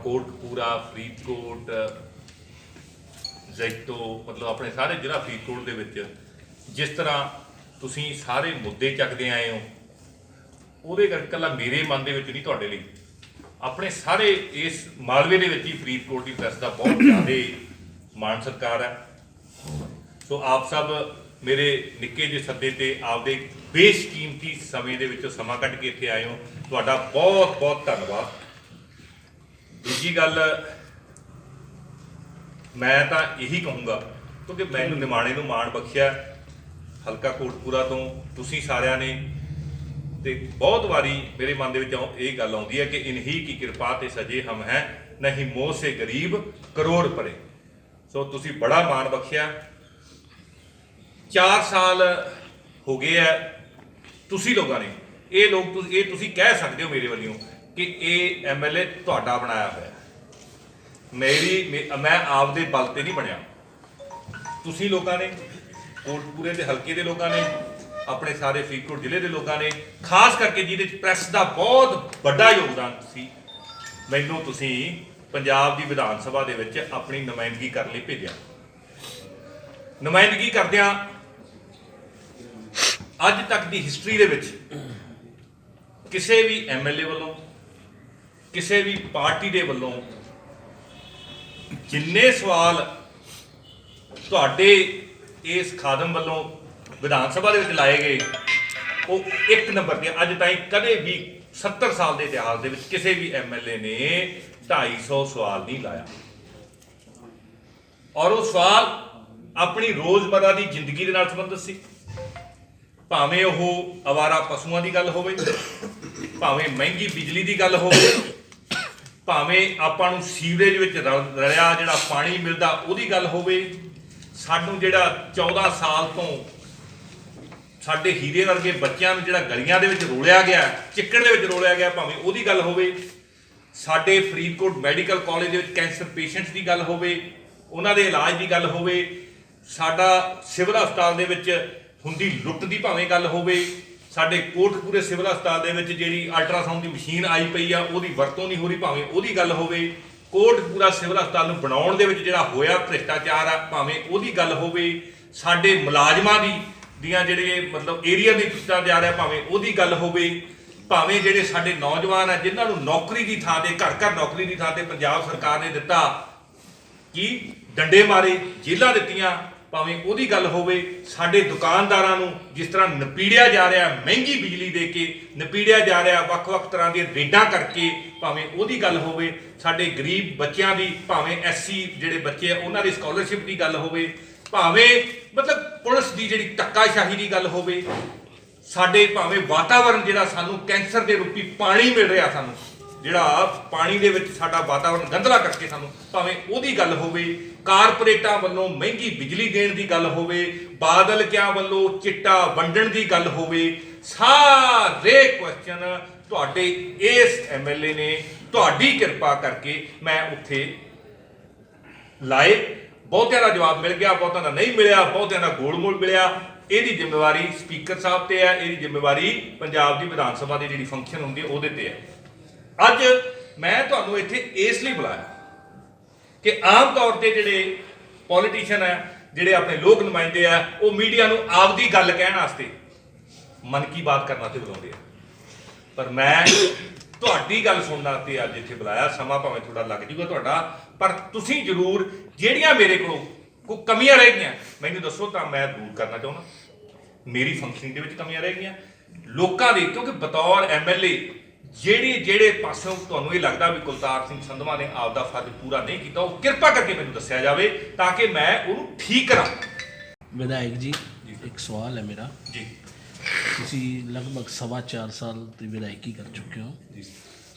कोटकपूरा फरीदकोट जैतो मतलब अपने सारे जिला फरीदकोट दे विच जिस तरह तुसीं सारे मुद्दे चकदे आए हो ਉਹਦੇ ਕਰਕੇ ਇਕੱਲਾ ਮੇਰੇ ਮਨ ਦੇ ਵਿੱਚ ਨਹੀਂ ਤੁਹਾਡੇ ਲਈ ਆਪਣੇ ਸਾਰੇ ਇਸ ਮਾਲਵੇ ਦੇ ਵਿੱਚ ਹੀ ਫਰੀਦਕੋਟ ਦੀ ਪ੍ਰੈਸ ਦਾ ਬਹੁਤ ਜ਼ਿਆਦਾ ਮਾਣ ਸਤਿਕਾਰ ਹੈ। ਸੋ ਆਪ ਸਭ ਮੇਰੇ ਨਿੱਕੇ ਜਿਹੇ ਸੱਦੇ ਤੇ ਆਪਦੇ ਬੇਸ਼ਕੀਮਤੀ ਸਮੇਂ ਦੇ ਵਿੱਚੋਂ ਸਮਾਂ ਕੱਢ ਕੇ ਇੱਥੇ ਆਏ ਹੋ, ਤੁਹਾਡਾ ਬਹੁਤ ਬਹੁਤ ਧੰਨਵਾਦ। ਦੂਜੀ ਗੱਲ ਮੈਂ ਤਾਂ ਇਹੀ ਕਹੂੰਗਾ ਕਿਉਂਕਿ ਮੈਨੂੰ ਨਿਮਾਣੇ ਨੂੰ ਮਾਣ ਬਖਸ਼ਿਆ ਹਲਕਾ ਕੋਟਕਪੂਰਾ ਤੋਂ ਤੁਸੀਂ ਸਾਰਿਆਂ ਨੇ, ਤੇ ਬਹੁਤ ਵਾਰੀ ਮੇਰੇ ਮਨ ਦੇ ਵਿੱਚ ਇਹ ਗੱਲ ਆਉਂਦੀ ਹੈ ਕਿ ਇਨਹੀ ਕੀ ਕਿਰਪਾ ਤੇ ਸਜੇ ਹਮ ਹੈ ਨਹੀਂ ਮੋਹ ਸੇ ਗਰੀਬ ਕਰੋੜ ਪਰੇ। ਸੋ ਤੁਸੀਂ ਬੜਾ ਮਾਣ ਬਖਸ਼ਿਆ। 4 ਸਾਲ ਹੋ ਗਏ ਹੈ ਤੁਸੀਂ ਲੋਕਾਂ ਨੇ ਇਹ ਤੁਸੀਂ ਕਹਿ ਸਕਦੇ ਹੋ ਮੇਰੇ ਵੱਲੋਂ ਕਿ ਇਹ MLA ਤੁਹਾਡਾ ਬਣਾਇਆ ਹੋਇਆ। ਮੈਂ ਆਪਦੇ ਬਲ ਤੇ ਨਹੀਂ ਬਣਿਆ, ਤੁਸੀਂ ਲੋਕਾਂ ਨੇ, ਕੋਟਕਪੂਰੇ ਦੇ ਹਲਕੇ ਦੇ ਲੋਕਾਂ ਨੇ, ਆਪਣੇ ਸਾਰੇ ਫਰੀਦਕੋਟ ਜ਼ਿਲ੍ਹੇ ਦੇ ਲੋਕਾਂ ਨੇ, ਖਾਸ ਕਰਕੇ ਜਿਹਦੇ 'ਚ ਪ੍ਰੈਸ ਦਾ ਬਹੁਤ ਵੱਡਾ ਯੋਗਦਾਨ ਸੀ, ਮੈਨੂੰ ਤੁਸੀਂ ਪੰਜਾਬ ਦੀ ਵਿਧਾਨ ਸਭਾ ਦੇ ਵਿੱਚ ਆਪਣੀ ਨੁਮਾਇੰਦਗੀ ਕਰਨ ਲਈ ਭੇਜਿਆ। ਨੁਮਾਇੰਦਗੀ ਕਰਦਿਆਂ ਅੱਜ ਤੱਕ ਦੀ ਹਿਸਟਰੀ ਦੇ ਵਿੱਚ ਕਿਸੇ ਵੀ MLA ਵੱਲੋਂ, ਕਿਸੇ ਵੀ ਪਾਰਟੀ ਦੇ ਵੱਲੋਂ ਜਿੰਨੇ ਸਵਾਲ ਤੁਹਾਡੇ ਇਸ ਖਾਦਮ ਵੱਲੋਂ ਵਿਧਾਨ ਸਭਾ ਦੇ ਵਿੱਚ ਲਾਏ ਗਏ ਉਹ 1 ਨੰਬਰ ਤੇ। ਅੱਜ ਤਾਈਂ ਕਦੇ ਵੀ 70 ਸਾਲ ਦੇ ਇਤਿਹਾਸ ਦੇ ਵਿੱਚ ਕਿਸੇ ਵੀ MLA ਨੇ 250 ਸਵਾਲ ਨਹੀਂ ਲਾਇਆ, ਔਰ ਉਹ ਸਵਾਲ ਆਪਣੀ ਰੋਜ਼ਮर्रा ਦੀ ਜ਼ਿੰਦਗੀ ਦੇ ਨਾਲ ਸੰਬੰਧਿਤ ਸੀ। ਭਾਵੇਂ ਉਹ ਅਵਾਰਾ ਪਸ਼ੂਆਂ ਦੀ ਗੱਲ ਹੋਵੇ, ਭਾਵੇਂ ਮਹਿੰਗੀ ਬਿਜਲੀ ਦੀ ਗੱਲ ਹੋਵੇ, ਭਾਵੇਂ ਆਪਾਂ ਨੂੰ ਸੀਵਰੇਜ ਵਿੱਚ ਰਲਿਆ ਜਿਹੜਾ ਪਾਣੀ ਮਿਲਦਾ ਉਹਦੀ ਗੱਲ ਹੋਵੇ, ਸਾਨੂੰ ਜਿਹੜਾ 14 ਸਾਲ ਤੋਂ ਸਾਡੇ ਹੀਰੇ ਵਰਗੇ ਬੱਚਿਆਂ ਨੂੰ ਜਿਹੜਾ ਗਲੀਆਂ ਦੇ ਵਿੱਚ ਰੋਲਿਆ ਗਿਆ, ਚਿੱਕੜ ਦੇ ਵਿੱਚ ਰੋਲਿਆ ਗਿਆ, ਭਾਵੇਂ ਉਹਦੀ ਗੱਲ ਹੋਵੇ, ਸਾਡੇ ਫਰੀਦਕੋਟ ਮੈਡੀਕਲ ਕਾਲਜ ਦੇ ਵਿੱਚ ਕੈਂਸਰ ਪੇਸ਼ੈਂਟਸ ਦੀ ਗੱਲ ਹੋਵੇ, ਉਹਨਾਂ ਦੇ ਇਲਾਜ ਦੀ ਗੱਲ ਹੋਵੇ, ਸਾਡਾ ਸਿਵਲ ਹਸਪਤਾਲ ਦੇ ਵਿੱਚ ਹੁੰਦੀ ਲੁੱਟ ਦੀ ਭਾਵੇਂ ਗੱਲ ਹੋਵੇ, ਸਾਡੇ ਕੋਟਕਪੂਰੇ ਸਿਵਲ ਹਸਪਤਾਲ ਦੇ ਵਿੱਚ ਜਿਹੜੀ ਅਲਟਰਾਸਾਊਂਡ ਦੀ ਮਸ਼ੀਨ ਆਈ ਪਈ ਆ ਉਹਦੀ ਵਰਤੋਂ ਨਹੀਂ ਹੋ ਰਹੀ, ਭਾਵੇਂ ਉਹਦੀ ਗੱਲ ਹੋਵੇ, ਕੋਟਕਪੂਰਾ ਸਿਵਲ ਹਸਪਤਾਲ ਨੂੰ ਬਣਾਉਣ ਦੇ ਵਿੱਚ ਜਿਹੜਾ ਹੋਇਆ ਭ੍ਰਿਸ਼ਟਾਚਾਰ ਆ ਭਾਵੇਂ ਉਹਦੀ ਗੱਲ ਹੋਵੇ, ਸਾਡੇ ਮੁਲਾਜ਼ਮਾਂ ਦੀਆਂ ਜਿਹੜੇ ਮਤਲਬ ਏਰੀਆ ਦੇ ਦਿੱਤਾ ਜਾ ਰਿਹਾ ਭਾਵੇਂ ਉਹਦੀ ਗੱਲ ਹੋਵੇ, ਭਾਵੇਂ ਜਿਹੜੇ ਸਾਡੇ ਨੌਜਵਾਨ ਆ ਜਿਨ੍ਹਾਂ ਨੂੰ ਨੌਕਰੀ ਦੀ ਥਾਂ ਤੇ ਘਰ ਨੌਕਰੀ ਦੀ ਥਾਂ ਤੇ ਪੰਜਾਬ ਸਰਕਾਰ ਨੇ ਦਿੱਤਾ ਕਿ ਡੰਡੇ ਮਾਰੇ, ਜੇਲ੍ਹਾਂ ਦਿੱਤੀਆਂ, ਭਾਵੇਂ ਉਹਦੀ ਗੱਲ ਹੋਵੇ, ਸਾਡੇ ਦੁਕਾਨਦਾਰਾਂ ਨੂੰ ਜਿਸ ਤਰ੍ਹਾਂ ਨਪੀੜਿਆ ਜਾ ਰਿਹਾ, ਮਹਿੰਗੀ ਬਿਜਲੀ ਦੇ ਕੇ ਨਪੀੜਿਆ ਜਾ ਰਿਹਾ, ਵੱਖ-ਵੱਖ ਤਰ੍ਹਾਂ ਦੀਆਂ ਰੇਡਾਂ ਕਰਕੇ, ਭਾਵੇਂ ਉਹਦੀ ਗੱਲ ਹੋਵੇ, ਸਾਡੇ ਗਰੀਬ ਬੱਚਿਆਂ ਦੀ, ਭਾਵੇਂ SC ਜਿਹੜੇ ਬੱਚੇ ਆ ਉਹਨਾਂ ਦੀ ਸਕਾਲਰਸ਼ਿਪ ਦੀ ਗੱਲ ਹੋਵੇ, ਭਾਵੇਂ ਮਤਲਬ ਪੁਲਿਸ ਦੀ ਜਿਹੜੀ ਧੱਕਾਸ਼ਾਹੀ ਦੀ ਗੱਲ ਹੋਵੇ, ਸਾਡੇ ਭਾਵੇਂ ਵਾਤਾਵਰਨ ਜਿਹੜਾ ਸਾਨੂੰ ਕੈਂਸਰ ਦੇ ਰੂਪੀ ਪਾਣੀ ਮਿਲ ਰਿਹਾ, ਸਾਨੂੰ ਜਿਹੜਾ ਪਾਣੀ ਦੇ ਵਿੱਚ ਸਾਡਾ ਵਾਤਾਵਰਨ ਗੰਧਲਾ ਕਰਕੇ ਸਾਨੂੰ, ਭਾਵੇਂ ਉਹਦੀ ਗੱਲ ਹੋਵੇ, ਕਾਰਪੋਰੇਟਾਂ ਵੱਲੋਂ ਮਹਿੰਗੀ ਬਿਜਲੀ ਦੇਣ ਦੀ ਗੱਲ ਹੋਵੇ, ਬਾਦਲ ਕਿਆਂ ਵੱਲੋਂ ਚਿੱਟਾ ਵੰਡਣ ਦੀ ਗੱਲ ਹੋਵੇ, ਸਾਰੇ ਕੁਐਸਚਨ ਤੁਹਾਡੇ ਇਸ MLA ਨੇ ਤੁਹਾਡੀ ਕਿਰਪਾ ਕਰਕੇ ਮੈਂ ਉੱਥੇ ਲਾਏ। ਬਹੁਤਿਆਂ ਦਾ ਜਵਾਬ ਮਿਲ ਗਿਆ, ਬਹੁਤਿਆਂ ਦਾ ਨਹੀਂ ਮਿਲਿਆ, ਬਹੁਤਿਆਂ ਦਾ ਗੋਲ-ਮੋਲ ਮਿਲਿਆ। ਇਹਦੀ ਜ਼ਿੰਮੇਵਾਰੀ ਸਪੀਕਰ ਸਾਹਿਬ ਤੇ ਹੈ, ਇਹਦੀ ਜ਼ਿੰਮੇਵਾਰੀ ਪੰਜਾਬ ਦੀ ਵਿਧਾਨ ਸਭਾ ਦੀ ਜਿਹੜੀ ਫੰਕਸ਼ਨ ਹੁੰਦੀ ਹੈ ਉਹਦੇ ਤੇ ਹੈ। ਅੱਜ ਮੈਂ ਤੁਹਾਨੂੰ ਇੱਥੇ ਇਸ ਲਈ ਬੁਲਾਇਆ ਕਿ ਆਮ ਤੌਰ ਤੇ ਜਿਹੜੇ ਪੋਲੀਟੀਸ਼ੀਅਨ ਹੈ, ਜਿਹੜੇ ਆਪਣੇ ਲੋਕ ਨੁਮਾਇੰਦੇ ਆ, ਉਹ ਮੀਡੀਆ ਨੂੰ ਆਪਦੀ ਗੱਲ ਕਹਿਣ ਵਾਸਤੇ ਮਨ ਕੀ ਬਾਤ ਕਰਨ ਵਾਸਤੇ ਬੁਲਾਉਂਦੇ ਆ, ਪਰ ਮੈਂ ਤੁਹਾਡੀ ਗੱਲ ਸੁਣਨ ਵਾਸਤੇ ਅੱਜ ਇੱਥੇ ਬੁਲਾਇਆ। ਸਮਾਂ ਭਾਵੇਂ ਥੋੜਾ ਲੱਗ ਜੂਗਾ ਤੁਹਾਡਾ, ਪਰ ਤੁਸੀਂ ਜ਼ਰੂਰ ਜਿਹੜੀਆਂ ਮੇਰੇ ਕੋਲੋਂ ਕੋਈ ਕਮੀਆਂ ਰਹਿ ਗਈਆਂ ਮੈਨੂੰ ਦੱਸੋ ਤਾਂ ਮੈਂ ਦੂਰ ਕਰਨਾ ਚਾਹੁੰਦਾ। ਮੇਰੀ ਫੰਕਸ਼ਨਿੰਗ ਦੇ ਵਿੱਚ ਕਮੀਆਂ ਰਹਿ ਗਈਆਂ ਲੋਕਾਂ ਦੀ, ਕਿਉਂਕਿ ਬਤੌਰ MLA ਜਿਹੜੇ ਪਾਸੋਂ ਤੁਹਾਨੂੰ ਇਹ ਲੱਗਦਾ ਵੀ ਕੁਲਤਾਰ ਸਿੰਘ ਸੰਧਵਾ ਨੇ ਆਪਦਾ ਫਰਜ਼ ਪੂਰਾ ਨਹੀਂ ਕੀਤਾ, ਉਹ ਕਿਰਪਾ ਕਰਕੇ ਮੈਨੂੰ ਦੱਸਿਆ ਜਾਵੇ ਤਾਂ ਕਿ ਮੈਂ ਉਹਨੂੰ ਠੀਕ ਕਰਾਂ। ਵਿਧਾਇਕ ਜੀ, ਇੱਕ ਸਵਾਲ ਹੈ ਮੇਰਾ ਜੀ। ਤੁਸੀਂ ਲਗਭਗ 4.25 ਸਾਲ ਦੀ ਵਿਧਾਇਕੀ ਕਰ ਚੁੱਕੇ ਹੋ ਜੀ।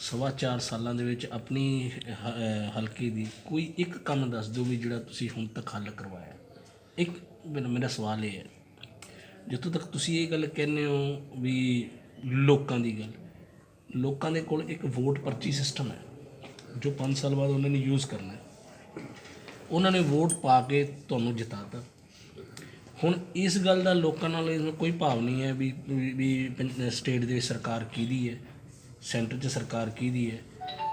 4.25 ਸਾਲਾਂ ਦੇ ਵਿੱਚ ਆਪਣੀ ਹਲਕੇ ਦੀ ਕੋਈ ਇੱਕ ਕੰਮ ਦੱਸ ਦਿਓ ਵੀ ਜਿਹੜਾ ਤੁਸੀਂ ਹੁਣ ਤੱਕ ਹੱਲ ਕਰਵਾਇਆ। ਇੱਕ ਮੇਰਾ ਸਵਾਲ ਇਹ ਹੈ, ਜਿੱਥੋਂ ਤੱਕ ਤੁਸੀਂ ਇਹ ਗੱਲ ਕਹਿੰਦੇ ਹੋ ਵੀ ਲੋਕਾਂ ਦੀ ਗੱਲ, ਲੋਕਾਂ ਦੇ ਕੋਲ ਇੱਕ ਵੋਟ ਪਰਚੀ ਸਿਸਟਮ ਹੈ ਜੋ 5 ਸਾਲ ਬਾਅਦ ਉਹਨਾਂ ਨੇ ਯੂਜ਼ ਕਰਨਾ ਹੈ। ਉਹਨਾਂ ਨੇ ਵੋਟ ਪਾ ਕੇ ਤੁਹਾਨੂੰ ਜਿਤਾਤਾ। ਹੁਣ ਇਸ ਗੱਲ ਦਾ ਲੋਕਾਂ ਨਾਲ ਕੋਈ ਭਾਵ ਨਹੀਂ ਹੈ ਵੀ ਸਟੇਟ ਦੇ ਵਿੱਚ ਸਰਕਾਰ ਕਿਹਦੀ ਹੈ, ਸੈਂਟਰ 'ਚ ਸਰਕਾਰ ਕਿਹਦੀ ਹੈ।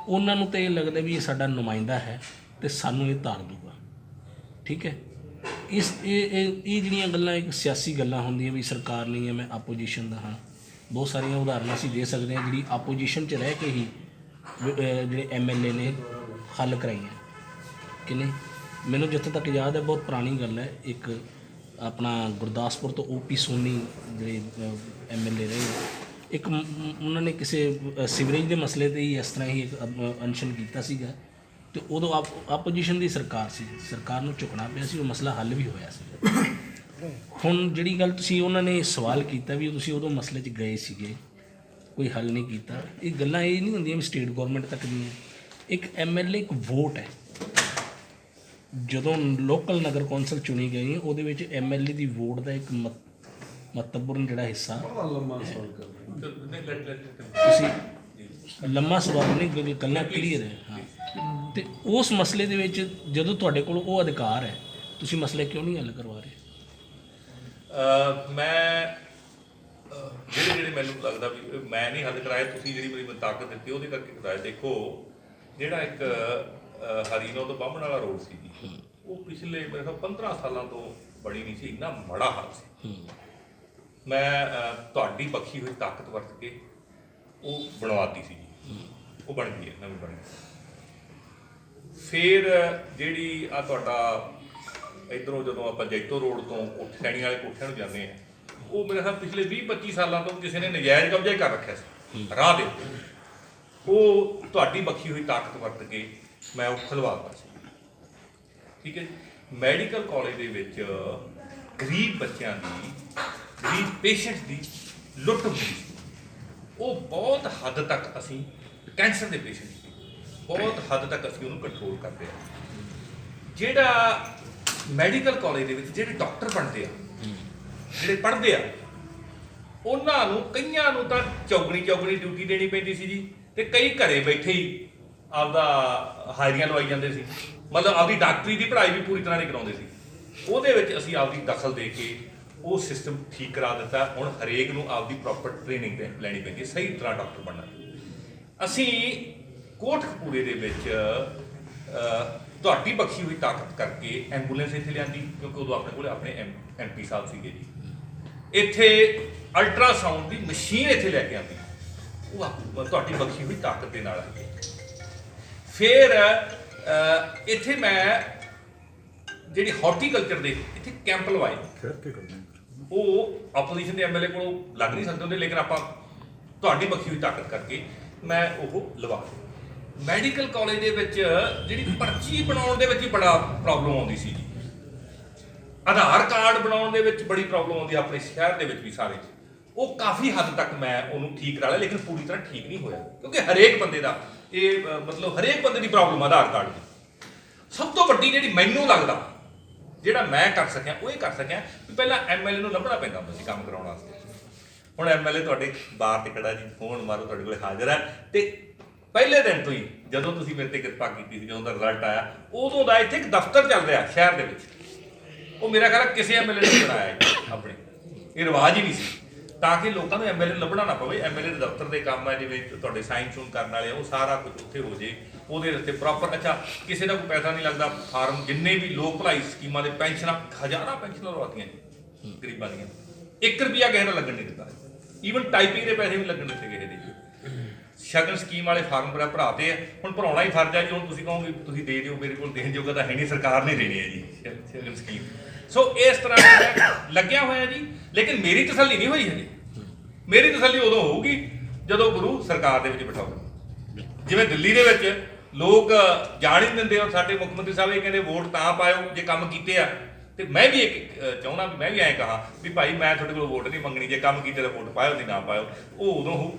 ਉਹਨਾਂ ਨੂੰ ਤਾਂ ਇਹ ਲੱਗਦਾ ਵੀ ਇਹ ਸਾਡਾ ਨੁਮਾਇੰਦਾ ਹੈ ਤੇ ਸਾਨੂੰ ਇਹ ਤਾਰ ਦੂਗਾ। ਠੀਕ ਹੈ, ਇਹ ਜਿਹੜੀਆਂ ਗੱਲਾਂ ਇੱਕ ਸਿਆਸੀ ਗੱਲਾਂ ਹੁੰਦੀਆਂ ਵੀ ਸਰਕਾਰ ਨਹੀਂ ਹੈ, ਮੈਂ ਆਪੋਜੀਸ਼ਨ ਦਾ ਹਾਂ। ਬਹੁਤ ਸਾਰੀਆਂ ਉਦਾਹਰਨਾਂ ਅਸੀਂ ਦੇ ਸਕਦੇ ਹਾਂ ਜਿਹੜੀ ਆਪੋਜੀਸ਼ਨ 'ਚ ਰਹਿ ਕੇ ਹੀ ਜਿਹੜੇ MLA ਨੇ ਹੱਲ ਕਰਾਈਆਂ ਕਿ ਨਹੀਂ। ਮੈਨੂੰ ਜਿੱਥੇ ਤੱਕ ਯਾਦ ਹੈ, ਬਹੁਤ ਪੁਰਾਣੀ ਗੱਲ ਹੈ, ਇੱਕ ਆਪਣਾ ਗੁਰਦਾਸਪੁਰ ਤੋਂ OP ਸੋਨੀ ਜਿਹੜੇ MLA ਰਹੇ, ਇੱਕ ਉਹਨਾਂ ਨੇ ਕਿਸੇ ਸੀਵਰੇਜ ਦੇ ਮਸਲੇ 'ਤੇ ਹੀ ਇਸ ਤਰ੍ਹਾਂ ਹੀ ਇੱਕ ਅਨਸ਼ਨ ਕੀਤਾ ਸੀਗਾ ਅਤੇ ਉਦੋਂ ਆਪੋਜੀਸ਼ਨ ਦੀ ਸਰਕਾਰ ਸੀ, ਸਰਕਾਰ ਨੂੰ ਝੁਕਣਾ ਪਿਆ ਸੀ, ਉਹ ਮਸਲਾ ਹੱਲ ਵੀ ਹੋਇਆ ਸੀ। ਹੁਣ ਜਿਹੜੀ ਗੱਲ ਤੁਸੀਂ ਉਹਨਾਂ ਨੇ ਸਵਾਲ ਕੀਤਾ ਵੀ ਤੁਸੀਂ ਉਦੋਂ ਮਸਲੇ 'ਚ ਗਏ ਸੀਗੇ, ਕੋਈ ਹੱਲ ਨਹੀਂ ਕੀਤਾ, ਇਹ ਗੱਲਾਂ ਇਹ ਨਹੀਂ ਹੁੰਦੀਆਂ ਵੀ ਸਟੇਟ ਗੌਰਮੈਂਟ ਤੱਕ ਦੀਆਂ। ਇੱਕ MLA ਇੱਕ ਵੋਟ ਹੈ। ਜਦੋਂ ਲੋਕਲ ਨਗਰ ਕੌਂਸਲ ਚੁਣੀ ਗਈ ਉਹਦੇ ਵਿੱਚ MLA ਦੀ ਵੋਟ ਦਾ ਇੱਕ ਮਹੱਤਵਪੂਰਨ ਜਿਹੜਾ ਹਿੱਸਾ, ਤੁਸੀਂ ਲੰਮਾ ਸਵਾਲ ਨਹੀਂ, ਗੱਲਾਂ ਕਲੀਅਰ ਹੈ। ਹਾਂ, ਅਤੇ ਉਸ ਮਸਲੇ ਦੇ ਵਿੱਚ ਜਦੋਂ ਤੁਹਾਡੇ ਕੋਲ ਉਹ ਅਧਿਕਾਰ ਹੈ, ਤੁਸੀਂ ਮਸਲੇ ਕਿਉਂ ਨਹੀਂ ਹੱਲ ਕਰਵਾ ਰਹੇ? ਮੈਂ ਜਿਹੜੇ ਮੈਨੂੰ ਲੱਗਦਾ ਵੀ ਮੈਂ ਨਹੀਂ ਹੱਲ ਕਰਾਇਆ, ਤੁਸੀਂ ਜਿਹੜੀ ਮੈਨੂੰ ਤਾਕਤ ਦਿੱਤੀ ਉਹਦੇ ਕਰਕੇ ਕਰਾਇਆ। ਦੇਖੋ, ਜਿਹੜਾ ਇੱਕ ਹਰੀਨੋ ਤੋਂ ਬਾਹਮਣ ਵਾਲਾ ਰੋਡ ਸੀ ਜੀ, ਉਹ ਪਿਛਲੇ ਮੇਰੇ ਖਿਆਲ 15 ਸਾਲਾਂ ਤੋਂ ਬਣੀ ਨਹੀਂ ਸੀ, ਇੰਨਾ ਮਾੜਾ ਹਾਲ ਸੀ। ਮੈਂ ਤੁਹਾਡੀ ਬਖਸ਼ੀ ਹੋਈ ਤਾਕਤ ਵਰਤ ਕੇ ਉਹ ਬਣਵਾਤੀ ਸੀ ਜੀ, ਉਹ ਬਣ ਗਈ ਹੈ, ਨਵੀਂ ਬਣ ਗਈ। ਫਿਰ ਜਿਹੜੀ ਆ ਤੁਹਾਡਾ ਇੱਧਰੋਂ ਜਦੋਂ ਆਪਾਂ ਜੈਤੋ ਰੋਡ ਤੋਂ ਸੈਣੀ ਵਾਲੇ ਕੋਠਿਆਂ ਨੂੰ ਜਾਂਦੇ ਹਾਂ, ਉਹ ਮੇਰੇ ਖਿਆਲ ਪਿਛਲੇ 20-25 ਸਾਲਾਂ ਤੋਂ ਕਿਸੇ ਨੇ ਨਜਾਇਜ਼ ਕਬਜ਼ਾ ਹੀ ਕਰ ਰੱਖਿਆ ਸੀ ਰਾਹ ਦੇ ਉੱਤੇ। ਉਹ ਤੁਹਾਡੀ ਬਖਸ਼ੀ ਹੋਈ ਤਾਕਤ ਵਰਤ ਕੇ ਮੈਂ ਉਹ ਖੁਲਵਾਤਾ ਸੀ। ਠੀਕ ਹੈ ਜੀ। ਮੈਡੀਕਲ ਕਾਲਜ ਦੇ ਵਿੱਚ ਗਰੀਬ ਬੱਚਿਆਂ ਦੀ, ਗਰੀਬ ਪੇਸ਼ੈਂਟਸ ਦੀ ਲੁੱਟ ਹੋਈ ਸੀ। ਉਹ ਬਹੁਤ ਹੱਦ ਤੱਕ ਅਸੀਂ ਕੈਂਸਰ ਦੇ ਪੇਸ਼ੈਂਟ ਦੀ ਬਹੁਤ ਹੱਦ ਤੱਕ ਅਸੀਂ ਉਹਨੂੰ ਕੰਟਰੋਲ ਕਰਦੇ ਹਾਂ। ਜਿਹੜਾ ਮੈਡੀਕਲ ਕਾਲਜ ਦੇ ਵਿੱਚ ਜਿਹੜੇ ਡਾਕਟਰ ਬਣਦੇ ਆ, ਜਿਹੜੇ ਪੜ੍ਹਦੇ ਆ, ਉਹਨਾਂ ਨੂੰ ਕਈਆਂ ਨੂੰ ਤਾਂ ਚੌਗਣੀ ਡਿਊਟੀ ਦੇਣੀ ਪੈਂਦੀ ਸੀ ਜੀ, ਤੇ ਕਈ ਘਰੇ ਬੈਠੇ ਹੀ ਆਪਦਾ ਹਾਜ਼ਰੀਆਂ ਲਵਾਈ ਜਾਂਦੇ ਸੀ। ਮਤਲਬ ਆਪਦੀ ਡਾਕਟਰੀ ਦੀ ਪੜ੍ਹਾਈ ਵੀ ਪੂਰੀ ਤਰ੍ਹਾਂ ਨਹੀਂ ਕਰਾਉਂਦੇ ਸੀ। ਉਹਦੇ ਵਿੱਚ ਅਸੀਂ ਆਪਦੀ ਦਖਲ ਦੇ ਕੇ ਉਹ ਸਿਸਟਮ ਠੀਕ ਕਰਾ ਦਿੱਤਾ। ਹੁਣ ਹਰੇਕ ਨੂੰ ਆਪਦੀ ਪ੍ਰੋਪਰ ਟ੍ਰੇਨਿੰਗ ਲੈਣੀ ਪੈਂਦੀ ਹੈ ਸਹੀ ਤਰ੍ਹਾਂ ਡਾਕਟਰ ਬਣਨਾ। ਅਸੀਂ ਕੋਟਕਪੂਰੇ ਦੇ ਵਿੱਚ ਤੁਹਾਡੀ ਬਖਸ਼ੀ ਹੋਈ ਤਾਕਤ ਕਰਕੇ ਐਂਬੂਲੈਂਸ ਇੱਥੇ ਲਿਆਂਦੀ, ਕਿਉਂਕਿ ਉਦੋਂ ਆਪਣੇ ਕੋਲ ਆਪਣੇ MP ਸਾਹਿਬ ਸੀਗੇ ਜੀ। ਇੱਥੇ ਅਲਟਰਾਸਾਊਂਡ ਦੀ ਮਸ਼ੀਨ ਇੱਥੇ ਲੈ ਕੇ ਆਂਦੀ, ਉਹ ਤੁਹਾਡੀ ਬਖਸ਼ੀ ਹੋਈ ਤਾਕਤ ਦੇ ਨਾਲ ਆਈ। ਫਿਰ ਇੱਥੇ ਮੈਂ ਜਿਹੜੀ ਹਾਰਟੀਕਲਚਰ ਦੇ ਇੱਥੇ ਕੈਂਪ ਲਵਾਏ, ਉਹ ਆਪੋਜੀਸ਼ਨ ਦੇ MLA ਕੋਲੋਂ ਲੱਗ ਨਹੀਂ ਸਕਦੇ ਹੁੰਦੇ, ਲੇਕਿਨ ਆਪਾਂ ਤੁਹਾਡੀ ਬਖਸ਼ੀ ਹੋਈ ਤਾਕਤ ਕਰਕੇ ਮੈਂ ਉਹ ਲਵਾ। ਮੈਡੀਕਲ ਕਾਲਜ ਦੇ ਵਿੱਚ ਜਿਹੜੀ ਪਰਚੀ ਬਣਾਉਣ ਦੇ ਵਿੱਚ ਹੀ ਬੜਾ ਪ੍ਰੋਬਲਮ ਆਉਂਦੀ ਸੀ ਜੀ। ਆਧਾਰ ਕਾਰਡ ਬਣਾਉਣ ਦੇ ਵਿੱਚ ਬੜੀ ਪ੍ਰੋਬਲਮ ਆਉਂਦੀ ਆਪਣੇ ਸ਼ਹਿਰ ਦੇ ਵਿੱਚ ਵੀ ਸਾਰੇ। ਉਹ ਕਾਫੀ ਹੱਦ ਤੱਕ ਮੈਂ ਉਹਨੂੰ ਠੀਕ ਕਰਾ ਲਿਆ, ਲੇਕਿਨ ਪੂਰੀ ਤਰ੍ਹਾਂ ਠੀਕ ਨਹੀਂ ਹੋਇਆ, ਕਿਉਂਕਿ ਹਰੇਕ ਬੰਦੇ ਦਾ ਇਹ ਮਤਲਬ ਹਰੇਕ ਬੰਦੇ ਦੀ ਪ੍ਰੋਬਲਮ ਆਧਾਰ ਕਾਰਡ ਦੀ। ਸਭ ਤੋਂ ਵੱਡੀ ਜਿਹੜੀ ਮੈਨੂੰ ਲੱਗਦਾ ਜਿਹੜਾ ਮੈਂ ਕਰ ਸਕਿਆ ਉਹ ਇਹ ਕਰ ਸਕਿਆ ਵੀ ਪਹਿਲਾਂ MLA ਨੂੰ ਲੱਭਣਾ ਪੈਂਦਾ ਹੁੰਦਾ ਸੀ ਕੰਮ ਕਰਾਉਣ ਵਾਸਤੇ। ਹੁਣ MLA ਤੁਹਾਡੇ ਬਾਹਰ ਤੇ ਖੜਾ ਜੀ, ਫੋਨ ਮਾਰੋ ਤੁਹਾਡੇ ਕੋਲ ਹਾਜ਼ਰ ਹੈ। ਤੇ ਪਹਿਲੇ ਦਿਨ ਤੋਂ ਹੀ ਜਦੋਂ ਤੁਸੀਂ ਮੇਰੇ ਤੇ ਕਿਰਪਾ ਕੀਤੀ ਸੀ, ਜਦੋਂ ਦਾ ਰਿਜ਼ਲਟ ਆਇਆ, ਉਦੋਂ ਦਾ ਇੱਥੇ ਇੱਕ ਦਫ਼ਤਰ ਚੱਲ ਰਿਹਾ ਸ਼ਹਿਰ ਦੇ ਵਿੱਚ। ਉਹ ਮੇਰਾ ਖਿਆਲ ਕਿਸੇ MLA ਨੇ ਬਣਾਇਆ ਆਪਣੇ, ਇਹ ਰਿਵਾਜ ਹੀ ਨਹੀਂ ਸੀ, ਤਾਂ ਕਿ ਲੋਕਾਂ ਨੂੰ MLA ਲੱਭਣਾ ਨਾ ਪਵੇ। MLA ਦੇ ਦਫ਼ਤਰ ਦੇ ਕੰਮ ਹੈ, ਜਿਵੇਂ ਤੁਹਾਡੇ ਸਾਈਨ ਸੂਨ ਕਰਨ ਵਾਲੇ, ਉਹ ਸਾਰਾ ਕੁਝ ਉੱਥੇ ਹੋ ਜੇ, ਉਹਦੇ ਉੱਤੇ ਪ੍ਰੋਪਰ। ਅੱਛਾ, ਕਿਸੇ ਦਾ ਕੋਈ ਪੈਸਾ ਨਹੀਂ ਲੱਗਦਾ, ਫਾਰਮ ਜਿੰਨੇ ਵੀ ਲੋਕ ਭਲਾਈ ਸਕੀਮਾਂ ਦੇ ਪੈਨਸ਼ਨਾਂ, ਹਜ਼ਾਰਾਂ ਪੈਨਸ਼ਨਾਂ ਲਵਾਤੀਆਂ ਜੀ ਗਰੀਬਾਂ ਦੀਆਂ, 1 ਰੁਪਿਆ ਕਿਸੇ ਨੂੰ ਲੱਗਣ ਨਹੀਂ ਦਿੱਤਾ। ਈਵਨ ਟਾਈਪਿੰਗ ਦੇ ਪੈਸੇ ਵੀ ਲੱਗਣ ਦਿੱਤੇ ਕਿਸੇ ਦੇ। ਸ਼ਗਨ ਸਕੀਮ ਵਾਲੇ ਫਾਰਮ ਭਰਾਤੇ ਆ, ਹੁਣ ਭਰਾਉਣਾ ਹੀ ਫਰਜ਼ ਹੈ ਜੀ। ਹੁਣ ਤੁਸੀਂ ਕਹੋਗੇ ਤੁਸੀਂ ਦੇ ਦਿਓ, ਮੇਰੇ ਕੋਲ ਦੇਣ ਜੋਗਾ ਤਾਂ ਹੈ ਨਹੀਂ, ਸਰਕਾਰ ਨੇ ਦੇਣੀ ਹੈ ਜੀ ਸ਼ਗਨ ਸਕੀਮ। ਸੋ ਇਸ ਤਰ੍ਹਾਂ ਲੱਗਿਆ ਹੋਇਆ ਜੀ, ਲੇਕਿਨ ਮੇਰੀ ਤਸੱਲੀ ਨਹੀਂ ਹੋਈ ਹਜੇ। ਮੇਰੀ ਤਸੱਲੀ ਉਦੋਂ ਹੋਊਗੀ ਜਦੋਂ ਗੁਰੂ ਸਰਕਾਰ ਦੇ ਵਿੱਚ ਬਿਠਾਊਗਾ। ਜਿਵੇਂ ਦਿੱਲੀ ਦੇ ਵਿੱਚ ਲੋਕ ਜਾਣ ਹੀ ਨਹੀਂ ਦਿੰਦੇ, ਔਰ ਸਾਡੇ ਮੁੱਖ ਮੰਤਰੀ ਸਾਹਿਬ ਇਹ ਕਹਿੰਦੇ ਵੋਟ ਤਾਂ ਪਾਇਓ ਜੇ ਕੰਮ ਕੀਤੇ ਆ। ਤੇ ਮੈਂ ਵੀ ਇੱਕ ਚਾਹੁੰਦਾ ਵੀ ਮੈਂ ਵੀ ਐਂ ਕਹਾਂ ਵੀ ਭਾਈ ਮੈਂ ਤੁਹਾਡੇ ਕੋਲ ਵੋਟ ਨਹੀਂ ਮੰਗਣੀ, ਜੇ ਕੰਮ ਕੀਤੇ ਤਾਂ ਵੋਟ ਪਾਇਓ, ਨਹੀਂ ਨਾ ਪਾਇਓ। ਉਹ ਉਦੋਂ ਹੋ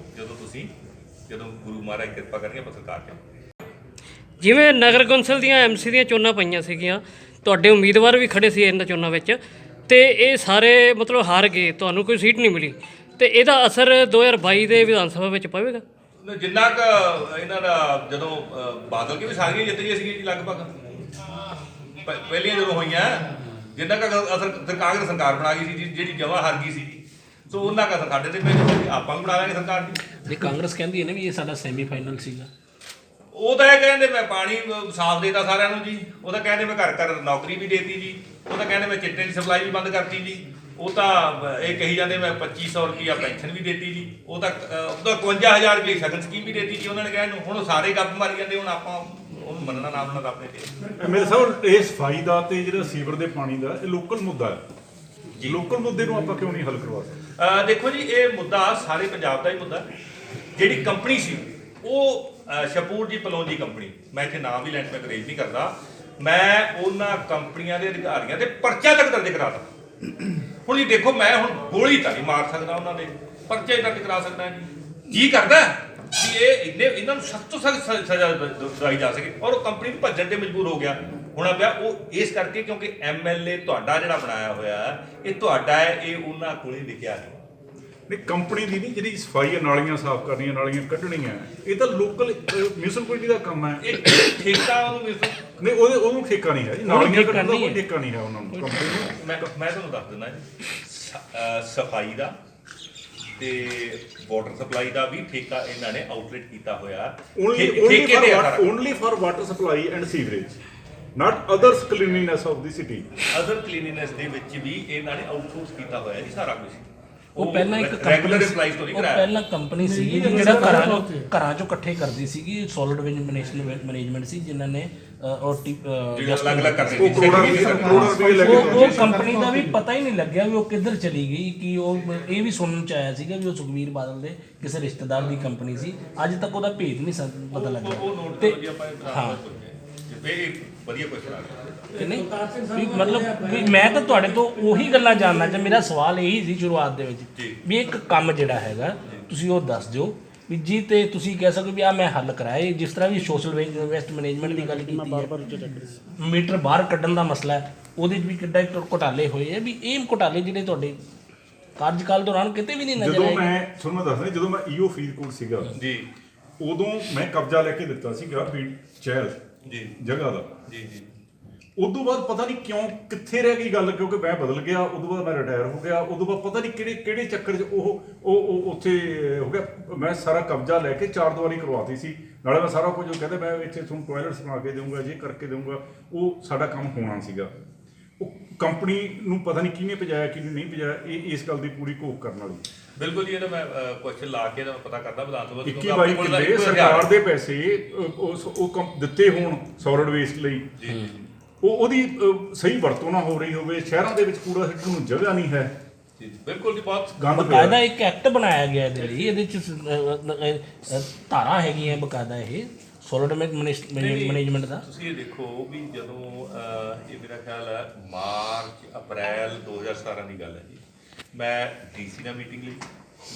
ਜਦੋਂ ਗੁਰੂ ਮਹਾਰਾਜ ਕਿਰਪਾ ਕਰਨਗੇ ਆਪਾਂ ਸਰਕਾਰ ਚ। ਜਿਵੇਂ ਨਗਰ ਕੌਂਸਲ ਦੀਆਂ MC ਦੀਆਂ ਚੋਣਾਂ ਪਈਆਂ ਸੀਗੀਆਂ, ਤੁਹਾਡੇ ਉਮੀਦਵਾਰ ਵੀ ਖੜੇ ਸੀ ਇਹਨਾਂ ਚੋਣਾਂ ਵਿੱਚ, ਤੇ ਇਹ ਸਾਰੇ ਮਤਲਬ ਹਾਰ ਗਏ, ਤੁਹਾਨੂੰ ਕੋਈ ਸੀਟ ਨਹੀਂ ਮਿਲੀ, ਤੇ ਇਹਦਾ ਅਸਰ 2022 ਦੇ ਵਿਧਾਨ ਸਭਾ ਵਿੱਚ ਪਵੇਗਾ? ਜਿੰਨਾ ਕੁ ਇਹਨਾਂ ਦਾ ਜਦੋਂ ਬਾਦਲ ਕੇ ਵੀ ਸਾਰੀਆਂ ਜਿੱਤ ਗਏ ਸੀਗੇ ਜੀ ਲਗਭਗ ਪਹਿਲੀਆਂ ਜਦੋਂ ਹੋਈਆਂ, ਜਿੰਨਾ ਕੁ ਅਸਰ ਕਾਂਗਰਸ ਸਰਕਾਰ ਬਣਾ ਗਈ ਸੀ ਜਿਹੜੀ ਜਮਾਂ ਹਾਰ ਗਈ ਸੀ, ਸੋ ਉਹਨਾਂ ਦਾ ਸਾਡੇ ਤੇ ਆਪਾਂ ਵੀ ਬਣਾ ਲਾਂਗੇ ਸਰਕਾਰ ਦੀ। ਜੇ ਕਾਂਗਰਸ ਕਹਿੰਦੀ ਹੈ ਨਾ ਵੀ ਇਹ ਸਾਡਾ ਸੈਮੀਫਾਈਨਲ ਸੀਗਾ, ਉਹ ਤਾਂ ਇਹ ਕਹਿੰਦੇ ਮੈਂ ਪਾਣੀ ਸਾਫ਼ ਦੇਤਾ ਸਾਰਿਆਂ ਨੂੰ ਜੀ, ਉਹ ਤਾਂ ਕਹਿੰਦੇ ਮੈਂ ਘਰ ਘਰ ਨੌਕਰੀ ਵੀ ਦੇਤੀ ਜੀ, ਉਹ ਤਾਂ ਕਹਿੰਦੇ ਮੈਂ ਚਿੱਟੇ ਦੀ ਸਪਲਾਈ ਵੀ ਬੰਦ ਕਰਤੀ ਜੀ, ਉਹ ਤਾਂ ਇਹ ਕਹੀ ਜਾਂਦੇ ਮੈਂ 2500 ਰੁਪਈਆ ਪੈਨਸ਼ਨ ਵੀ ਦੇਤੀ ਜੀ, ਉਹ ਤਾਂ 51,000 ਰੁਪਏ ਸ਼ਗਨ ਸਕੀਮ ਵੀ ਦੇਤੀ ਜੀ ਉਹਨਾਂ ਨੇ ਕਹਿਣ ਨੂੰ। ਹੁਣ ਉਹ ਸਾਰੇ ਗੱਪ ਮਾਰੀ ਜਾਂਦੇ, ਹੁਣ ਆਪਾਂ ਉਹਨੂੰ ਮੰਨਣਾ ਨਾ ਮੰਨਣਾ ਆਪਣੇ ਤੇ। ਮੇਰੇ ਸਾਹਿਬ ਇਹ ਸਫਾਈ ਦਾ ਤੇ ਜਿਹੜਾ ਸੀਵਰ ਦੇ ਪਾਣੀ ਦਾ ਇਹ ਲੋਕਲ ਮੁੱਦਾ ਹੈ, ਲੋਕਲ ਮੁੱਦੇ ਨੂੰ ਆਪਾਂ ਕਿਉਂ ਨਹੀਂ ਹੱਲ ਕਰਵਾ ਸਕਦੇ? ਦੇਖੋ ਜੀ ਇਹ ਮੁੱਦਾ ਸਾਰੇ ਪੰਜਾਬ ਦਾ ਹੀ ਮੁੱਦਾ। ਜਿਹੜੀ ਕੰਪਨੀ ਸੀ ਉਹ ਸ਼ਪੂਰ ਜੀ ਪਲੋਂਜੀ ਕੰਪਨੀ, ਮੈਂ ਇੱਥੇ ਨਾਮ ਵੀ ਲੈਣ ਮੈਂ ਗਰੇਜ ਨਹੀਂ ਕਰਦਾ, ਮੈਂ ਉਹਨਾਂ ਕੰਪਨੀਆਂ ਦੇ ਅਧਿਕਾਰੀਆਂ ਤੇ ਪਰਚਾ ਤੱਕ ਦਰਜ ਕਰਾਤਾ। ਹੁਣ ਜੀ ਦੇਖੋ ਮੈਂ ਹੁਣ ਗੋਲੀ ਤਾਂ ਨਹੀਂ ਮਾਰ ਸਕਦਾ ਉਹਨਾਂ ਦੇ, ਪਰਚੇ ਦਰਜ ਕਰਾ ਸਕਦਾ ਜੀ ਕਰਦਾ ਕਿ ਇਹਨਾਂ ਨੂੰ ਸਖਤ ਤੋਂ ਸਖਤ ਸਜ਼ਾ ਦਿਵਾਈ ਜਾ ਸਕੇ। ਔਰ ਉਹ ਕੰਪਨੀ ਨੂੰ ਭੱਜਣ ਤੇ ਮਜਬੂਰ ਹੋ ਗਿਆ ਹੋਣਾ ਪਿਆ, ਉਹ ਇਸ ਕਰਕੇ ਕਿਉਂਕਿ MLA ਤੁਹਾਡਾ ਜਿਹੜਾ ਬਣਾਇਆ ਹੋਇਆ ਇਹ ਤੁਹਾਡਾ ਹੈ, ਇਹ ਉਹਨਾਂ ਕੋਲੇ ਲਿਖਿਆ ਹੈ। ਨਹੀਂ ਕੰਪਨੀ ਦੀ ਨਹੀਂ, ਜਿਹੜੀ ਸਫਾਈ ਹੈ, ਨਾਲੀਆਂ ਸਾਫ਼ ਕਰਨੀਆਂ, ਨਾਲੀਆਂ ਕੱਢਣੀਆਂ, ਇਹ ਤਾਂ ਲੋਕਲ ਮਿਊਨਿਸਪੈਲਿਟੀ ਦਾ ਕੰਮ ਹੈ। ਇਹ ਠੇਕਾ ਉਹਨੂੰ ਨਹੀਂ ਉਹਨੂੰ ਠੇਕਾ ਨਹੀਂ ਹੈ ਜੀ, ਨਾਲੀਆਂ ਕੱਢਣ ਦਾ ਕੋਈ ਠੇਕਾ ਨਹੀਂ ਹੈ ਉਹਨਾਂ ਨੂੰ ਕੰਪਨੀ ਨੂੰ। ਮੈਂ ਤੁਹਾਨੂੰ ਦੱਸ ਦਿੰਦਾ ਜੀ, ਸਫਾਈ ਦਾ ਤੇ ਵਾਟਰ ਸਪਲਾਈ ਦਾ ਵੀ ਠੇਕਾ ਇਹਨਾਂ ਨੇ ਆਊਟਲੇਟ ਕੀਤਾ ਹੋਇਆ। Only for water supply and sewerage, not others cleanliness of the city. Other cleanliness ਦੇ ਵਿੱਚ ਵੀ ਇਹਨਾਂ ਨੇ ਆਊਟਸੋਰਸ ਕੀਤਾ ਹੋਇਆ ਜੀ ਸਾਰਾ ਕੁਝ। ਉਹ ਪਹਿਲਾਂ ਇੱਕ ਰੈਗੂਲਰ ਐਮਪਲਾਈਜ਼ ਤੋਂ ਨਹੀਂ ਕਰਾਇਆ। ਪਹਿਲਾਂ ਕੰਪਨੀ ਸੀਗੀ ਜਿਹੜਾ ਘਰਾਂ ਚੋਂ ਇਕੱਠੇ ਕਰਦੀ ਸੀਗੀ, ਸੋਲਿਡ ਵੇਸਟ ਮੈਨੇਜਮੈਂਟ ਸੀ, ਜਿਨ੍ਹਾਂ ਨੇ ਅਲੱਗ-ਅਲੱਗ ਕਰਦੇ ਉਹ ਕੰਪਨੀ ਦਾ ਵੀ ਪਤਾ ਹੀ ਨਹੀਂ ਲੱਗਿਆ ਵੀ ਉਹ ਕਿੱਧਰ ਚਲੀ ਗਈ। ਕਿ ਉਹ ਇਹ ਵੀ ਸੁਣਨ ਚ ਆਇਆ ਸੀਗਾ ਵੀ ਉਹ ਸੁਖਬੀਰ ਬਾਦਲ ਦੇ ਕਿਸੇ ਰਿਸ਼ਤੇਦਾਰ ਦੀ ਕੰਪਨੀ ਸੀ, ਅੱਜ ਤੱਕ ਉਹਦਾ ਭੇਦ ਨਹੀਂ ਪਤਾ ਲੱਗਿਆ। ਤੇ ਹਾਂ ਇਹ ਵਧੀਆ ਕੁਐਸਚਨ ਆ ਕਿ ਨਹੀਂ ਵੀ ਮਤਲਬ ਵੀ ਮੈਂ ਤਾਂ ਤੁਹਾਡੇ ਤੋਂ ਉਹੀ ਗੱਲਾਂ ਜਾਣਨਾ ਚਾਹ, ਮੇਰਾ ਸਵਾਲ ਇਹੀ ਸੀ ਸ਼ੁਰੂਆਤ ਦੇ ਵਿੱਚ ਵੀ ਇੱਕ ਕੰਮ ਜਿਹੜਾ ਹੈਗਾ ਤੁਸੀਂ ਉਹ ਦੱਸ ਦਿਓ ਵੀ ਜੀ, ਤੇ ਤੁਸੀਂ ਕਹਿ ਸਕਦੇ ਵੀ ਆ ਮੈਂ ਹੱਲ ਕਰਾਇਆ। ਜਿਸ ਤਰ੍ਹਾਂ ਵੀ ਸੋਸ਼ਲ ਵੇਸਟ ਮੈਨੇਜਮੈਂਟ ਦੀ ਗੱਲ ਕੀਤੀ ਹੈ, ਮੀਟਰ ਬਾਹਰ ਕੱਢਣ ਦਾ ਮਸਲਾ ਹੈ, ਉਹਦੇ 'ਚ ਵੀ ਕਿੱਡਾ ਘੁਟਾਲੇ ਹੋਏ ਆ। ਵੀ ਇਹ ਘੁਟਾਲੇ ਜਿਹੜੇ ਤੁਹਾਡੇ ਕਾਰਜਕਾਲ ਦੌਰਾਨ ਕਿਤੇ ਵੀ ਨਹੀਂ ਨਜ਼ਰ ਆਏ। ਜਦੋਂ ਮੈਂ ਤੁਹਾਨੂੰ ਦੱਸਦਾ, ਜਦੋਂ ਮੈਂ EO ਫਰੀਦਕੋਟ ਸੀਗਾ ਜੀ, ਉਦੋਂ ਮੈਂ ਕਬਜ਼ਾ ਲੈ ਕੇ ਦਿੱਤਾ ਸੀਗਾ ਚਹਿਲ ਜੀ ਜਗ੍ਹਾ ਦਾ ਜੀ। ਉਦੋਂ ਬਾਅਦ ਪਤਾ ਨਹੀਂ ਕਿਉਂ ਕਿੱਥੇ ਰਹਿ ਗਈ ਗੱਲ, ਕਿਉਂਕਿ ਮੈਂ ਬਦਲ ਗਿਆ, ਉਦੋਂ ਬਾਅਦ ਮੈਂ ਰਿਟਾਇਰ ਹੋ ਗਿਆ, ਉਦੋਂ ਬਾਅਦ ਪਤਾ ਨਹੀਂ ਕਿਹੜੇ ਚੱਕਰ 'ਚ ਉਹ ਉੱਥੇ ਹੋ ਗਿਆ। ਮੈਂ ਸਾਰਾ ਕਬਜ਼ਾ ਲੈ ਕੇ 4 ਦੀਵਾਰੀ ਕਰਵਾਤੀ ਸੀ, ਨਾਲੇ ਮੈਂ ਸਾਰਾ ਕੁਝ ਕਹਿੰਦੇ ਮੈਂ ਇੱਥੇ ਤੁਹਾਨੂੰ ਟਾਇਲਟਸ ਬਣਾ ਕੇ ਦੇਵਾਂਗਾ, ਜੇ ਕਰਕੇ ਦੇਵਾਂਗਾ। ਉਹ ਸਾਡਾ ਕੰਮ ਹੋਣਾ ਸੀਗਾ। ਉਹ ਕੰਪਨੀ ਨੂੰ ਪਤਾ ਨਹੀਂ ਕਿਹਨੇ ਭਜਾਇਆ ਕਿਹਨੇ ਨਹੀਂ ਭਜਾਇਆ, ਇਹ ਇਸ ਗੱਲ ਦੀ ਪੂਰੀ ਘੋਖ ਕਰਨ ਵਾਲੀ। ਬਿਲਕੁਲ ਜੀ, ਇਹਦਾ ਮੈਂ ਕੁਐਸਚਨ ਲਾ ਕੇ ਪਤਾ ਕਰਦਾ ਵਿਧਾਨ ਸਭਾ 21 ਕਿੱਲੇ ਸਰਕਾਰ ਦੇ ਪੈਸੇ ਉਹ ਦਿੱਤੇ ਹੋਣ ਸੋਲਿਡ ਵੇਸਟ ਲਈ, ਉਹਦੀ ਸਹੀ ਵਰਤੋਂ ਨਾ ਹੋ ਰਹੀ ਹੋਵੇ, ਸ਼ਹਿਰਾਂ ਦੇ ਵਿੱਚ ਕੂੜਾ ਸਿੱਟਣ ਨੂੰ ਜਗ੍ਹਾ ਨਹੀਂ ਹੈ। ਬਿਲਕੁਲ ਜੀ, ਬਹੁਤ ਗੰਦ ਬਕਾਇਦਾ ਇੱਕ ਐਕਟ ਬਣਾਇਆ ਗਿਆ ਇਹਦੇ ਲਈ, ਇਹਦੇ 'ਚ ਧਾਰਾ ਹੈਗੀਆਂ ਬਕਾਇਦਾ ਇਹ ਸੋਲਿਡ ਮੈਨੇਜਮੈਂਟ ਦਾ। ਤੁਸੀਂ ਇਹ ਦੇਖੋ ਵੀ ਜਦੋਂ ਇਹ ਮੇਰਾ ਖਿਆਲ ਹੈ ਮਾਰਚ ਅਪ੍ਰੈਲ 2017 ਦੀ ਗੱਲ ਹੈ ਜੀ, ਮੈਂ DC ਨਾਲ ਮੀਟਿੰਗ ਲਈ,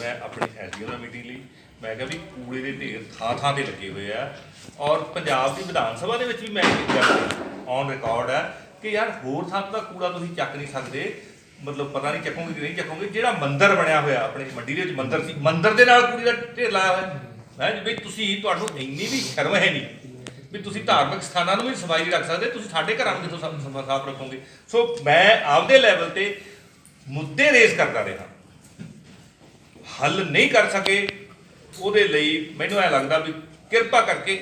ਮੈਂ ਆਪਣੇ SDO ਨਾਲ ਮੀਟਿੰਗ ਲਈ, ਮੈਂ ਕਿਹਾ ਵੀ ਕੂੜੇ ਦੇ ਢੇਰ ਥਾਂ ਤੇ ਲੱਗੇ ਹੋਏ ਆ। ਔਰ ਪੰਜਾਬ ਦੀ ਵਿਧਾਨ ਸਭਾ ਦੇ ਵਿੱਚ ਵੀ ਮੈਂ ਇਹ ਗੱਲ ਔਨ ਰਿਕਾਰਡ ਹੈ ਕਿ ਯਾਰ ਹੋਰ ਥਾਂ ਦਾ ਕੂੜਾ ਤੁਸੀਂ ਚੱਕ ਨਹੀਂ ਸਕਦੇ, ਮਤਲਬ ਪਤਾ ਨਹੀਂ ਚੱਕੋਗੇ ਕਿ ਨਹੀਂ ਚੱਕੋਗੇ। ਜਿਹੜਾ ਮੰਦਿਰ ਬਣਿਆ ਹੋਇਆ ਆਪਣੇ ਮੰਡੀ ਦੇ ਵਿੱਚ ਮੰਦਿਰ ਸੀ, ਮੰਦਿਰ ਦੇ ਨਾਲ ਕੂੜੇ ਦਾ ਢੇਰ ਲਾਇਆ ਹੋਇਆ ਹੈ ਜੀ। ਵੀ ਤੁਸੀਂ ਤੁਹਾਨੂੰ ਇੰਨੀ ਵੀ ਸ਼ਰਮ ਹੈ ਨਹੀਂ ਵੀ ਤੁਸੀਂ ਧਾਰਮਿਕ ਸਥਾਨਾਂ ਨੂੰ ਵੀ ਸਫਾਈ ਨਹੀਂ ਰੱਖ ਸਕਦੇ, ਤੁਸੀਂ ਸਾਡੇ ਘਰਾਂ ਨੂੰ ਕਿੱਥੋਂ ਸਾਫ਼ ਰੱਖੋਗੇ। ਸੋ ਮੈਂ ਆਪਦੇ ਲੈਵਲ ਤੇ ਮੁੱਦੇ ਰੇਜ਼ ਕਰਦਾ ਰਿਹਾ, ਹੱਲ ਨਹੀਂ ਕਰ ਸਕੇ। ਉਹਦੇ ਲਈ ਮੈਨੂੰ ਐ ਲੱਗਦਾ ਵੀ ਕਿਰਪਾ ਕਰਕੇ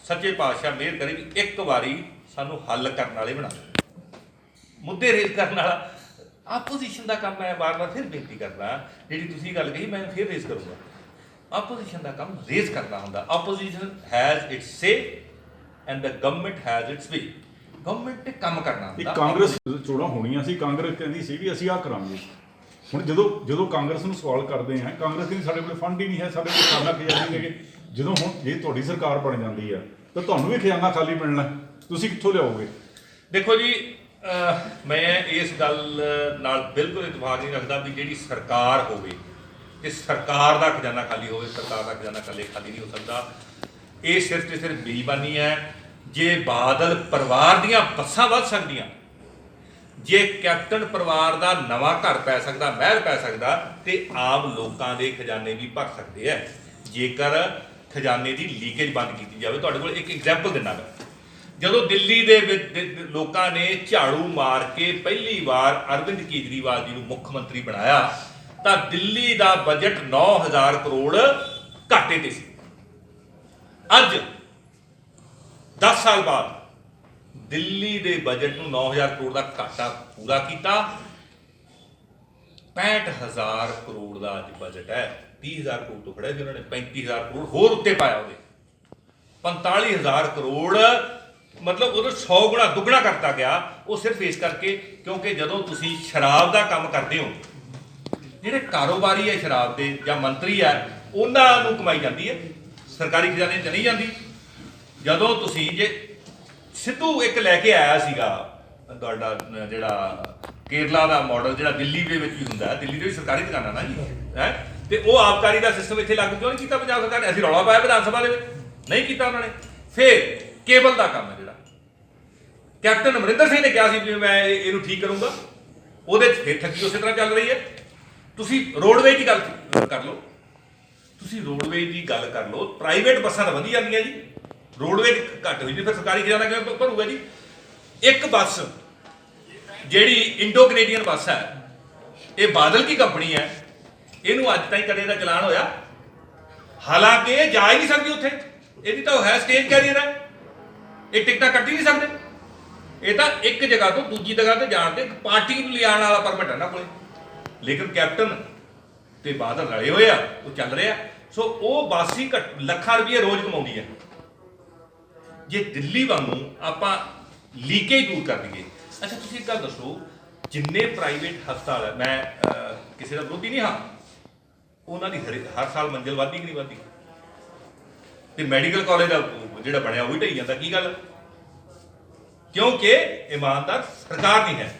ਸੱਚੇ ਪਾਤਸ਼ਾਹ ਮਿਹਰ ਕਰੇ ਵੀ ਇੱਕ ਵਾਰੀ ਸਾਨੂੰ ਹੱਲ ਕਰਨ ਵਾਲੇ ਬਣਾ ਦਿਓ। ਮੁੱਦੇ ਰੇਜ਼ ਕਰਨ ਵਾਲਾ ਆਪੋਜੀਸ਼ਨ ਦਾ ਕੰਮ ਹੈ। ਵਾਰ-ਵਾਰ ਫਿਰ ਬੇਨਤੀ ਕਰਦਾ, ਜਿਹੜੀ ਤੁਸੀਂ ਗੱਲ ਕਹੀ ਮੈਂ ਫਿਰ ਰੇਜ਼ ਕਰੂੰਗਾ, ਆਪੋਜੀਸ਼ਨ ਦਾ ਕੰਮ ਰੇਜ਼ ਕਰਨਾ ਹੁੰਦਾ। Opposition has it's say and the government has it's way. Government ਤੇ ਕੰਮ ਕਰਨਾ ਹੁੰਦਾ। ਕਾਂਗਰਸ ਚੋਣਾਂ ਹੋਣੀਆਂ ਸੀ, ਕਾਂਗਰਸ ਕਹਿੰਦੀ ਸੀ ਵੀ ਅਸੀਂ ਆਹ ਕਰਾਂਗੇ। ਹੁਣ ਜਦੋਂ ਕਾਂਗਰਸ ਨੂੰ ਸਵਾਲ ਕਰਦੇ ਆ, ਕਾਂਗਰਸ ਕਹਿੰਦੀ ਸਾਡੇ ਕੋਲ ਫੰਡ ਹੀ ਨਹੀਂ ਹੈ, ਸਾਡੇ ਕੋਲ ਖਾਨਾ ਖਜ਼ਾਨਾ ਨਹੀਂ ਹੈਗੇ। ਜਦੋਂ ਹੁਣ ਜੇ ਤੁਹਾਡੀ ਸਰਕਾਰ ਬਣ ਜਾਂਦੀ ਆ ਤਾਂ ਤੁਹਾਨੂੰ ਵੀ ਖਜ਼ਾਨਾ ਖਾਲੀ ਮਿਲਣਾ, ਤੁਸੀਂ ਕਿੱਥੋਂ ਲਿਆਓਗੇ? ਦੇਖੋ ਜੀ, ਮੈਂ ਇਸ ਗੱਲ ਨਾਲ ਬਿਲਕੁਲ ਇਤਫਾਕ ਨਹੀਂ ਰੱਖਦਾ ਵੀ ਜਿਹੜੀ ਸਰਕਾਰ ਹੋਵੇ ਤੇ ਸਰਕਾਰ ਦਾ ਖਜ਼ਾਨਾ ਖਾਲੀ ਹੋਵੇ। ਸਰਕਾਰ ਦਾ ਖਜ਼ਾਨਾ ਖਾਲੀ ਨਹੀਂ ਹੋ ਸਕਦਾ। ਇਹ ਸਿਰਫ ਤੇ ਸਿਰਫ ਬੇਈਮਾਨੀ ਹੈ। ਜੇ ਬਾਦਲ ਪਰਿਵਾਰ ਦੀਆਂ ਬੱਸਾਂ ਵੱਧ ਸਕਦੀਆਂ, ਜੇ ਕੈਪਟਨ ਪਰਿਵਾਰ ਦਾ ਨਵਾਂ ਘਰ ਪੈ ਸਕਦਾ, ਮਹਿਲ ਪੈ ਸਕਦਾ, ਤੇ ਆਮ ਲੋਕਾਂ ਦੇ ਖਜ਼ਾਨੇ ਵੀ ਭਰ ਸਕਦੇ ਆ ਜੇਕਰ ਖਜ਼ਾਨੇ ਦੀ ਲੀਕੇਜ ਬੰਦ ਕੀਤੀ ਜਾਵੇ। ਤੁਹਾਡੇ ਕੋਲ ਇੱਕ ਐਗਜ਼ਾਮਪਲ ਦਿੰਦਾ ਮੈਂ। ਜਦੋਂ ਦਿੱਲੀ ਦੇ ਵਿੱਚ ਲੋਕਾਂ ਨੇ ਝਾੜੂ ਮਾਰ ਕੇ ਪਹਿਲੀ ਵਾਰ ਅਰਵਿੰਦ ਕੇਜਰੀਵਾਲ ਜੀ ਨੂੰ ਮੁੱਖ ਮੰਤਰੀ ਬਣਾਇਆ ਤਾਂ ਦਿੱਲੀ ਦਾ ਬਜਟ 9,000 ਕਰੋੜ ਘਾਟੇ ਤੇ ਸੀ। ਅੱਜ 10 ਸਾਲ ਬਾਅਦ ਦਿੱਲੀ ਦੇ ਬਜਟ ਨੂੰ 9000 ਕਰੋੜ ਦਾ ਘਾਟਾ ਪੂਰਾ ਕੀਤਾ। 65,000 ਕਰੋੜ ਦਾ ਅੱਜ ਬਜਟ ਹੈ। 30,000 ਕਰੋੜ ਤੋਂ ਖੜਿਆ ਸੀ ਉਹਨਾਂ ਨੇ, 35,000 ਕਰੋੜ ਹੋਰ ਉੱਤੇ ਪਾਇਆ ਉਹਦੇ, 45,000 ਕਰੋੜ, ਮਤਲਬ ਉਹਦਾ 100 ਗੁਣਾ ਦੁੱਗਣਾ ਕਰਤਾ ਗਿਆ। ਉਹ ਸਿਰਫ ਇਸ ਕਰਕੇ ਕਿਉਂਕਿ ਜਦੋਂ ਤੁਸੀਂ ਸ਼ਰਾਬ ਦਾ ਕੰਮ ਕਰਦੇ ਹੋ, ਜਿਹੜੇ ਕਾਰੋਬਾਰੀ ਹੈ ਸ਼ਰਾਬ ਦੇ ਜਾਂ ਮੰਤਰੀ ਹੈ, ਉਹਨਾਂ ਨੂੰ ਕਮਾਈ ਜਾਂਦੀ ਹੈ, ਸਰਕਾਰੀ ਖਜ਼ਾਨੇ 'ਚ ਨਹੀਂ ਜਾਂਦੀ। ਜਦੋਂ ਤੁਸੀਂ ਜੇ ਸਿੱਧੂ ਇੱਕ ਲੈ ਕੇ ਆਇਆ ਸੀਗਾ ਤੁਹਾਡਾ ਜਿਹੜਾ ਕੇਰਲਾ ਦਾ ਮਾਡਲ, ਜਿਹੜਾ ਦਿੱਲੀ ਦੇ ਵਿੱਚ ਵੀ ਹੁੰਦਾ ਹੈ, ਦਿੱਲੀ ਦੇ ਵੀ ਸਰਕਾਰੀ ਦੁਕਾਨਾਂ ਨਾ ਜੀ ਹੈ, ਤੇ ਉਹ ਆਬਕਾਰੀ ਦਾ ਸਿਸਟਮ ਇੱਥੇ ਲਾਗੂ ਕਿਉਂ ਨਹੀਂ ਕੀਤਾ ਪੰਜਾਬ ਸਰਕਾਰ ਨੇ? ਅਸੀਂ ਰੌਲਾ ਪਾਇਆ ਵਿਧਾਨ ਸਭਾ ਦੇ ਵਿੱਚ, ਨਹੀਂ ਕੀਤਾ ਉਹਨਾਂ ਨੇ। ਫਿਰ ਕੇਬਲ ਦਾ ਕੰਮ ਹੈ ਜਿਹੜਾ ਕੈਪਟਨ ਅਮਰਿੰਦਰ ਸਿੰਘ ਨੇ ਕਿਹਾ ਸੀ ਵੀ ਮੈਂ ਇਹਨੂੰ ਠੀਕ ਕਰੂੰਗਾ, ਉਹਦੇ 'ਚ ਫਿਰ ਠੱਗੀ ਉਸੇ ਤਰ੍ਹਾਂ ਚੱਲ ਰਹੀ ਹੈ। ਤੁਸੀਂ ਰੋਡਵੇਜ਼ ਦੀ ਗੱਲ ਕਰ ਲਓ, ਤੁਸੀਂ ਰੋਡਵੇਜ਼ ਦੀ ਗੱਲ ਕਰ ਲਓ, ਪ੍ਰਾਈਵੇਟ ਬੱਸਾਂ ਤਾਂ ਵਧੀ ਜਾਂਦੀਆਂ ਜੀ, ਰੋਡਵੇਜ਼ ਘੱਟ ਹੋਈ ਜੀ, ਫਿਰ ਸਰਕਾਰੀ ਖਜ਼ਾਨਾ ਕਿਵੇਂ ਭਰੂਗਾ ਜੀ? ਇੱਕ ਬੱਸ ਜਿਹੜੀ ਇੰਡੋ ਕੈਨੇਡੀਅਨ ਬੱਸ ਹੈ, ਇਹ ਬਾਦਲ ਦੀ ਕੰਪਨੀ ਹੈ, ਇਹਨੂੰ ਅੱਜ ਤਾਈਂ ਕਦੇ ਦਾ ਚਲਾਨ ਹੋਇਆ? ਹਾਲਾਂਕਿ ਇਹ ਜਾ ਹੀ ਨਹੀਂ ਸਕਦੀ ਉੱਥੇ, ਇਹਦੀ ਤਾਂ ਹੈ ਸਟੇਜ ਕੈਰੀਅਰ ਹੈ, ਇਹ ਟਿਕਟਾਂ ਕੱਟ ਹੀ ਨਹੀਂ ਸਕਦੇ। ਇਹ ਤਾਂ ਇੱਕ ਜਗ੍ਹਾ ਤੋਂ ਦੂਜੀ ਜਗ੍ਹਾ ਤੇ ਜਾਣ ਤੇ ਪਾਰਟੀ ਨੂੰ ਲਿਆਉਣ ਵਾਲਾ ਪਰਮਿਟ ਹੈ ਨਾ ਕੋਲੇ, ਲੇਕਿਨ ਕੈਪਟਨ ਤੇ ਬਾਦਲ ਰਲੇ ਹੋਏ ਆ, ਉਹ ਚੱਲ ਰਿਹਾ। ਸੋ ਉਹ ਬੱਸ ਹੀ ਲੱਖਾਂ ਰੁਪਏ ਰੋਜ਼ ਕਮਾਉਂਦੀ ਹੈ। ਜੇ ਦਿੱਲੀ ਵਾਂਗੂ ਆਪਾਂ ਲੀਕੇਜ ਦੂਰ ਕਰ ਦਈਏ। ਅੱਛਾ ਤੁਸੀਂ ਇੱਕ ਗੱਲ ਦੱਸੋ, ਜਿੰਨੇ ਪ੍ਰਾਈਵੇਟ ਹਸਪਤਾਲ ਹੈ, ਮੈਂ ਕਿਸੇ ਦਾ ਵਿਰੋਧੀ ਨਹੀਂ ਹਾਂ, ਉਹਨਾਂ ਦੀ ਹਰ ਸਾਲ ਮੰਜ਼ਿਲ ਵੱਧਦੀ ਕਿ ਨਹੀਂ ਵੱਧਦੀ? ਤੇ ਮੈਡੀਕਲ ਕਾਲਜ ਦਾ ਜਿਹੜਾ ਬਣਿਆ ਉਹ ਵੀ ਢਾਈ ਜਾਂਦਾ, ਕੀ ਗੱਲ? ਕਿਉਂਕਿ ਇਮਾਨਦਾਰ ਸਰਕਾਰ ਨਹੀਂ ਹੈ।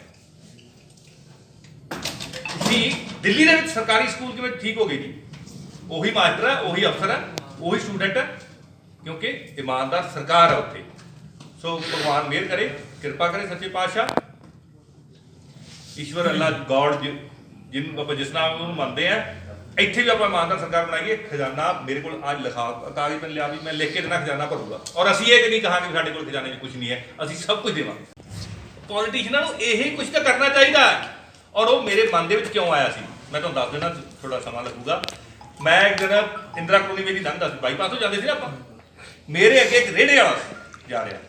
ਤੁਸੀਂ ਦਿੱਲੀ ਦੇ ਵਿੱਚ ਸਰਕਾਰੀ ਸਕੂਲ ਕਿਵੇਂ ਠੀਕ ਹੋ ਗਏ ਜੀ? ਉਹੀ ਮਾਸਟਰ ਹੈ, ਉਹੀ ਅਫਸਰ ਹੈ, ਉਹੀ ਸਟੂਡੈਂਟ ਹੈ, ਕਿਉਂਕਿ ਇਮਾਨਦਾਰ ਸਰਕਾਰ ਹੈ ਉੱਥੇ। ਸੋ ਭਗਵਾਨ ਮਿਹਰ ਕਰੇ, ਕਿਰਪਾ ਕਰੇ ਸੱਚੇ ਪਾਤਸ਼ਾਹ, ਈਸ਼ਵਰ ਅੱਲਾ ਗੋਡ, ਜਿਹਨੂੰ ਆਪਾਂ ਜਿਸ ਨਾਮ ਉਹਨੂੰ ਮੰਨਦੇ ਆ, ਇੱਥੇ ਵੀ ਆਪਾਂ ਇਮਾਨਦਾਰ ਸਰਕਾਰ ਬਣਾਈਏ। ਖਜ਼ਾਨਾ ਮੇਰੇ ਕੋਲ ਅੱਜ ਲਿਖਾ ਕਾਗਜ਼ ਪੈਨ ਲਿਆ ਵੀ ਮੈਂ ਲਿਖ ਕੇ ਦੇਣਾ, ਖਜ਼ਾਨਾ ਭਰੂਗਾ। ਔਰ ਅਸੀਂ ਇਹ ਨਹੀਂ ਕਹਾਂਗੇ ਵੀ ਸਾਡੇ ਕੋਲ ਖਜ਼ਾਨੇ 'ਚ ਕੁਝ ਨਹੀਂ ਹੈ, ਅਸੀਂ ਸਭ ਕੁਝ ਦੇਵਾਂਗੇ। ਪੋਲੀਟੀਸ਼ੀਅਨਾਂ ਨੂੰ ਇਹੀ ਕੁਝ ਤਾਂ ਕਰਨਾ ਚਾਹੀਦਾ। ਔਰ ਉਹ ਮੇਰੇ ਮਨ ਦੇ ਵਿੱਚ ਕਿਉਂ ਆਇਆ ਸੀ, ਮੈਂ ਤੁਹਾਨੂੰ ਦੱਸ ਦੇਣਾ, ਥੋੜਾ ਸਮਾਂ ਲੱਗੂਗਾ। ਮੈਂ ਇੱਕ ਦਿਨ ਇੰਦਰਾ ਕਲੋਨੀ ਮੇਰੀ ਲੰਘਦਾ ਸੀ, ਬਾਈਪਾਸ ਤੋਂ ਜਾਂਦੇ ਸੀ ਨਾ ਆਪਾਂ, ਮੇਰੇ ਅੱਗੇ ਇੱਕ ਰੇੜੇ ਵਾਲਾ ਜਾ ਰਿਹਾ,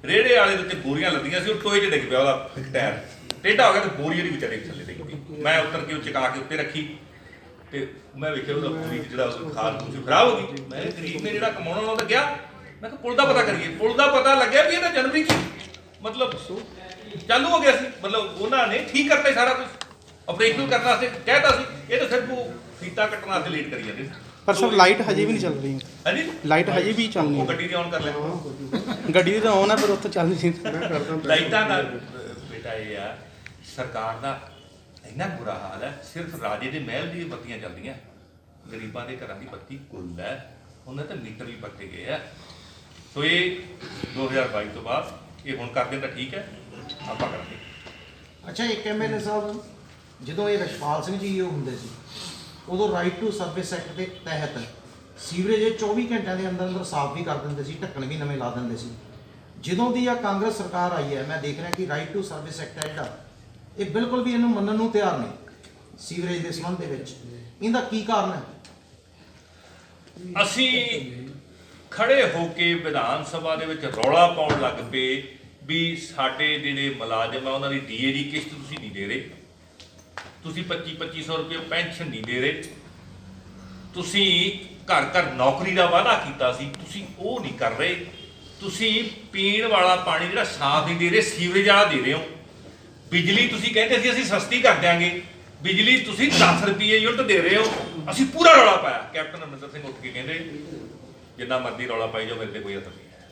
ਰੇੜੇ ਵਾਲੇ ਦੇ ਉੱਤੇ ਬੋਰੀਆਂ ਲੱਦੀਆਂ ਸੀ, ਉਹ ਟੋਏ 'ਚ ਡਿੱਗ ਪਿਆ, ਉਹਦਾ ਟਾਇਰ ਟੇਢਾ ਹੋ ਗਿਆ ਤੇ ਬੋਰੀ ਉਹਦੀ ਵਿਚਾਰੇ ਥੱਲੇ ਡਿੱਗ ਗਈ। ਮੈਂ ਉੱਤਰ ਕੇ ਉਹ ਚਕਾ ਕੇ ਉੱਤੇ ਰੱਖੀ ਤੇ ਮੈਂ ਵੇਖਿਆ ਉਹਦਾ ਬੋਰੀ ਜਿਹੜਾ ਖਾਦ ਕੁਝ ਖਰਾਬ ਹੋ ਗਈ। ਮੈਂ ਗਰੀਬ ਨੇ ਜਿਹੜਾ ਕਮਾਉਣਾ ਉਹਨਾਂ ਦਾ ਗਿਆ, ਮੈਂ ਕਿਹਾ ਪੁਲ ਦਾ ਪਤਾ ਕਰੀਏ। ਪੁਲ ਦਾ ਪਤਾ ਲੱਗਿਆ ਵੀ ਇਹਦਾ ਜਨਵਰੀ 'ਚ ਮਤਲਬ ਚਾਲੂ ਹੋ ਗਿਆ ਸੀ, ਮਤਲਬ ਉਹਨਾਂ ਨੇ ਠੀਕ ਕਰਤਾ ਸਾਰਾ ਕੁਝ, ਆਪਰੇਸ਼ਨਲ ਕਰਨ ਵਾਸਤੇ ਕਹਿਤਾ ਸੀ, ਇਹ ਤਾਂ ਸਿਰਫ ਉਹ ਫੀਤਾ ਕੱਟਣ ਵਾਸਤੇ ਲੇਟ ਕਰੀ ਜਾਂਦੇ। ਪਰ ਸਰ ਲਾਈਟ ਹਜੇ ਵੀ ਨਹੀਂ ਚੱਲ ਰਹੀ। ਹਾਂਜੀ ਲਾਈਟ ਹਜੇ ਵੀ ਚੱਲਣੀ ਉਹ ਗੱਡੀ ਦੀ ਔਨ ਕਰ ਲੈ, ਗੱਡੀ ਦੀ ਤਾਂ ਆਨ ਹੈ ਪਰ ਉੱਥੇ ਚੱਲ ਨਹੀਂ। ਲਾਈਟਾਂ ਦਾ ਬੇਟਾ ਇਹ ਆ, ਸਰਕਾਰ ਦਾ ਇੰਨਾ ਬੁਰਾ ਹਾਲ ਹੈ, ਸਿਰਫ ਰਾਜੇ ਦੇ ਮਹਿਲ ਦੀ ਬੱਤੀਆਂ ਚੱਲਦੀਆਂ, ਗਰੀਬਾਂ ਦੇ ਘਰਾਂ ਦੀ ਬੱਤੀ ਗੁੱਲ ਹੈ, ਉਹਨਾਂ ਤੇ ਮੀਟਰ ਵੀ ਪੱਕੇ ਗਏ ਆ। ਸੋ ਇਹ 2022 ਤੋਂ ਬਾਅਦ ਇਹ ਹੁਣ ਕਰਦੇ ਤਾਂ ਠੀਕ ਹੈ, ਆਪਾਂ ਕਰਾਂਗੇ। ਅੱਛਾ, ਇੱਕ ਐਮਐਲਏ ਸਾਹਿਬ ਜਦੋਂ ਇਹ ਰਸ਼ਪਾਲ ਸਿੰਘ ਜੀ ਉਹ ਹੁੰਦੇ ਸੀ, ਉਦੋਂ ਰਾਈਟ ਟੂ ਸਰਵਿਸ ਐਕਟ ਦੇ ਤਹਿਤ ਸੀਵਰੇਜ 24 ਘੰਟਿਆਂ ਦੇ ਅੰਦਰ ਅੰਦਰ ਸਾਫ਼ ਵੀ ਕਰ ਦਿੰਦੇ ਸੀ, ਢੱਕਣ ਵੀ ਨਵੇਂ ਲਾ ਦਿੰਦੇ ਸੀ। ਜਦੋਂ ਦੀ ਆ ਕਾਂਗਰਸ ਸਰਕਾਰ ਆਈ ਹੈ, ਮੈਂ ਦੇਖ ਰਿਹਾ ਕਿ ਰਾਈਟ ਟੂ ਸਰਵਿਸ ਐਕਟ ਹੈ ਜਿਹੜਾ, ਇਹ ਬਿਲਕੁਲ ਵੀ ਇਹਨੂੰ ਮੰਨਣ ਨੂੰ ਤਿਆਰ ਨਹੀਂ ਸੀਵਰੇਜ ਦੇ ਸੰਬੰਧ ਦੇ ਵਿੱਚ। ਇਹਦਾ ਕੀ ਕਾਰਨ ਹੈ? ਅਸੀਂ ਖੜੇ ਹੋ ਕੇ ਵਿਧਾਨ ਸਭਾ ਦੇ ਵਿੱਚ ਰੌਲਾ ਪਾਉਣ ਲੱਗ ਪਏ ਵੀ ਸਾਡੇ ਜਿਹੜੇ ਮੁਲਾਜ਼ਮ ਆ ਉਹਨਾਂ ਦੀ ਡੀਏ ਦੀ ਕਿਸ਼ਤ ਤੁਸੀਂ ਨਹੀਂ ਦੇ ਰਹੇ, ਤੁਸੀਂ 2500 ਰੁਪਏ ਪੈਨਸ਼ਨ ਨਹੀਂ ਦੇ ਰਹੇ, ਤੁਸੀਂ ਘਰ ਘਰ ਨੌਕਰੀ ਦਾ ਵਾਅਦਾ ਕੀਤਾ ਸੀ, ਤੁਸੀਂ ਉਹ ਨਹੀਂ ਕਰ ਰਹੇ, ਤੁਸੀਂ ਪੀਣ ਵਾਲਾ ਪਾਣੀ ਜਿਹੜਾ ਸਾਫ਼ ਨਹੀਂ ਦੇ ਰਹੇ, ਸੀਵਰੇਜ ਵਾਲਾ ਦੇ ਰਹੇ ਹੋ, ਬਿਜਲੀ ਤੁਸੀਂ ਕਹਿੰਦੇ ਸੀ ਅਸੀਂ ਸਸਤੀ ਕਰ ਦਿਆਂਗੇ, ਬਿਜਲੀ ਤੁਸੀਂ 10 ਰੁਪਏ ਯੂਨਿਟ ਦੇ ਰਹੇ ਹੋ। ਅਸੀਂ ਪੂਰਾ ਰੌਲਾ ਪਾਇਆ। ਕੈਪਟਨ ਅਮਰਿੰਦਰ ਸਿੰਘ ਉੱਠ ਕੇ ਕਹਿੰਦੇ ਜਿੰਨਾ ਮਰਜ਼ੀ ਰੌਲਾ ਪਾਈ ਜਾਓ, ਮੇਰੇ ਤੇ ਕੋਈ ਅਸਰ ਨਹੀਂ ਹੈ,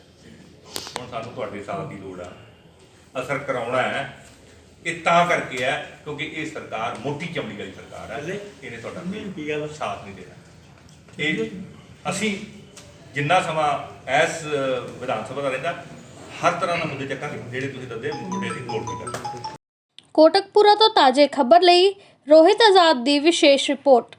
ਹੁਣ ਸਾਨੂੰ ਤੁਹਾਡੇ ਸਾਥ ਦੀ ਲੋੜ ਆ, ਅਸਰ ਕਰਾਉਣਾ ਹੈ। ਇਹ ਤਾਂ ਕਰਕੇ ਹੈ ਕਿਉਂਕਿ ਇਹ ਸਰਕਾਰ ਮੋਟੀ ਚਮੜੀ ਵਾਲੀ ਸਰਕਾਰ ਹੈ, ਇਹਨੇ ਤੁਹਾਡਾ ਸਾਥ ਨਹੀਂ ਦੇਣਾ। ਇਹ ਅਸੀਂ ਜਿੰਨਾ ਸਮਾਂ ਇਸ ਵਿਧਾਨ ਸਭਾ ਦਾ ਰਹਿੰਦਾ, ਹਰ ਤਰ੍ਹਾਂ ਦਾ ਮੁੱਦੇ ਚੱਕਾਂਗੇ, ਜਿਹੜੇ ਤੁਸੀਂ ਦੱਸਦੇ ਮੁੱਦੇ ਅਸੀਂ ਗੌਰ ਨਹੀਂ ਕਰਦੇ। ਕੋਟਕਪੂਰਾ ਤੋਂ ਤਾਜ਼ੇ ਖਬਰ ਲਈ ਰੋਹਿਤ ਆਜ਼ਾਦ ਦੀ ਵਿਸ਼ੇਸ਼ ਰਿਪੋਰਟ।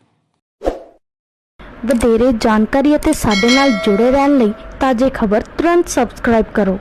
ਵਧੇਰੇ ਜਾਣਕਾਰੀ ਅਤੇ ਸਾਡੇ ਨਾਲ ਜੁੜੇ ਰਹਿਣ ਲਈ ਤਾਜ਼ੇ ਖਬਰ ਤੁਰੰਤ ਸਬਸਕ੍ਰਾਈਬ ਕਰੋ।